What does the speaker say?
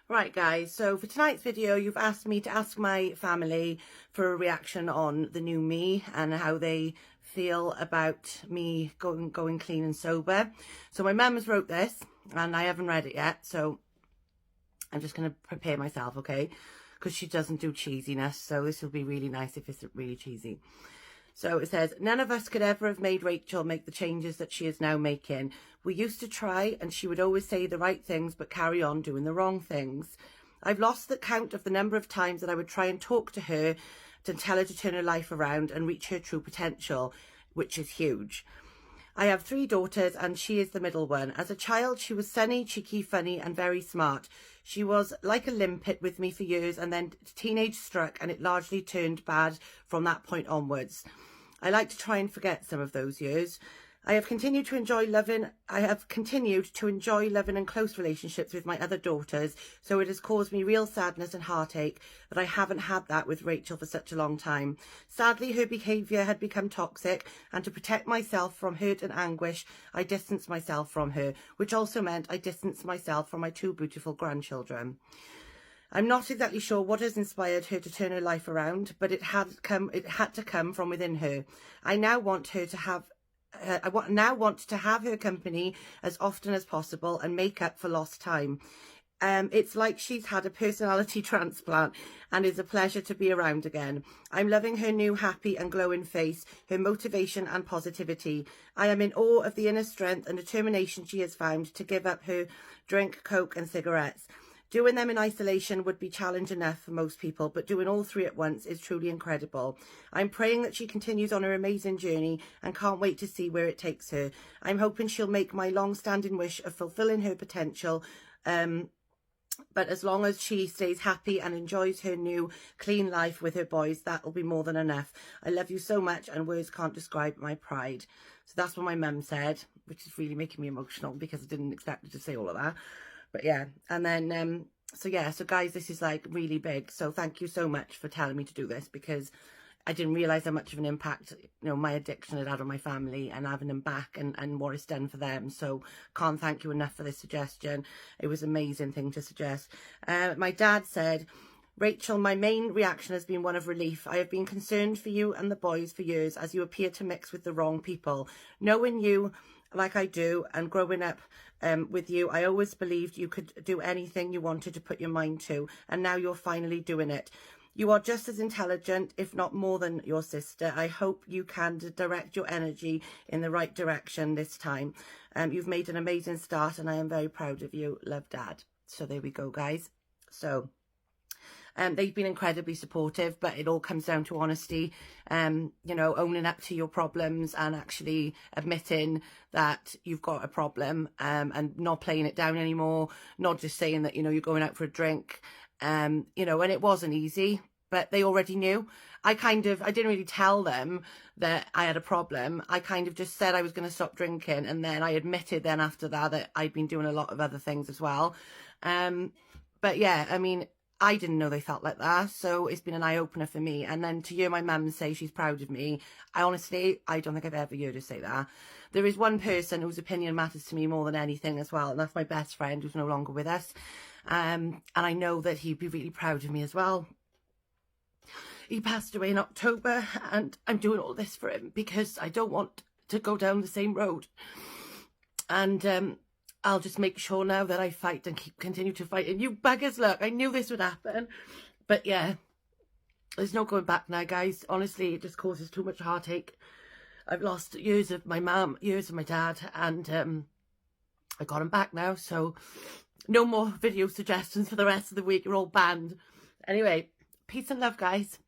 Right guys, so for tonight's video you've asked me to ask my family for a reaction on the new me and how they feel about me going clean and sober. So my mum has wrote this and I haven't read it yet, so I'm just going to prepare myself, okay? Because she doesn't do cheesiness, so this will be really nice if it's really cheesy. So it says, none of us could ever have made Rachel make the changes that she is now making. We used to try and she would always say the right things but carry on doing the wrong things. I've lost the count of the number of times that I would try and talk to her to tell her to turn her life around and reach her true potential, which is huge. I have 3 daughters and she is the middle one. As a child, she was sunny, cheeky, funny and very smart. She was like a limpet with me for years and then teenage struck and it largely turned bad from that point onwards. I like to try and forget some of those years. I have continued to enjoy loving and close relationships with my other daughters, so it has caused me real sadness and heartache that I haven't had that with Rachel for such a long time. Sadly, her behaviour had become toxic, and to protect myself from hurt and anguish, I distanced myself from her, which also meant I distanced myself from my 2 beautiful grandchildren. I'm not exactly sure what has inspired her to turn her life around, but it had to come from within her. I now want her to have her company as often as possible and make up for lost time. It's like she's had a personality transplant and is a pleasure to be around again. I'm loving her new happy and glowing face, her motivation and positivity. I am in awe of the inner strength and determination she has found to give up her drink, coke and cigarettes. Doing them in isolation would be challenge enough for most people, but doing all 3 at once is truly incredible. I'm praying that she continues on her amazing journey and can't wait to see where it takes her. I'm hoping she'll make my long-standing wish of fulfilling her potential, but as long as she stays happy and enjoys her new clean life with her boys, that will be more than enough. I love you so much and words can't describe my pride. So that's what my mum said, which is really making me emotional because I didn't expect her to say all of that. But yeah, and then, so guys, this is like really big. So thank you so much for telling me to do this because I didn't realise how much of an impact, my addiction had on my family and having them back and what it's done for them. So can't thank you enough for this suggestion. It was an amazing thing to suggest. My dad said, Rachel, my main reaction has been one of relief. I have been concerned for you and the boys for years as you appear to mix with the wrong people. Knowing you like I do and growing up with you, I always believed you could do anything you wanted to put your mind to, and now you're finally doing it. You are just as intelligent, if not more than your sister. I hope you can direct your energy in the right direction this time. You've made an amazing start and I am very proud of you. Love, Dad. So there we go, guys. So they've been incredibly supportive, but it all comes down to honesty, owning up to your problems and actually admitting that you've got a problem, and not playing it down anymore, not just saying that, you're going out for a drink, and it wasn't easy, but they already knew. I didn't really tell them that I had a problem. I kind of just said I was going to stop drinking, and then I admitted then after that I'd been doing a lot of other things as well. But yeah, I mean, I didn't know they felt like that, so it's been an eye-opener for me. And then to hear my mum say she's proud of me, I don't think I've ever heard her say that. There is one person whose opinion matters to me more than anything as well, and that's my best friend who's no longer with us. And I know that he'd be really proud of me as well. He passed away in October, and I'm doing all this for him because I don't want to go down the same road. And I'll just make sure now that I fight and continue to fight. And you buggers, look, I knew this would happen. But yeah, there's no going back now, guys. Honestly, it just causes too much heartache. I've lost years of my mum, years of my dad, and I got him back now. So no more video suggestions for the rest of the week. You're all banned. Anyway, peace and love, guys.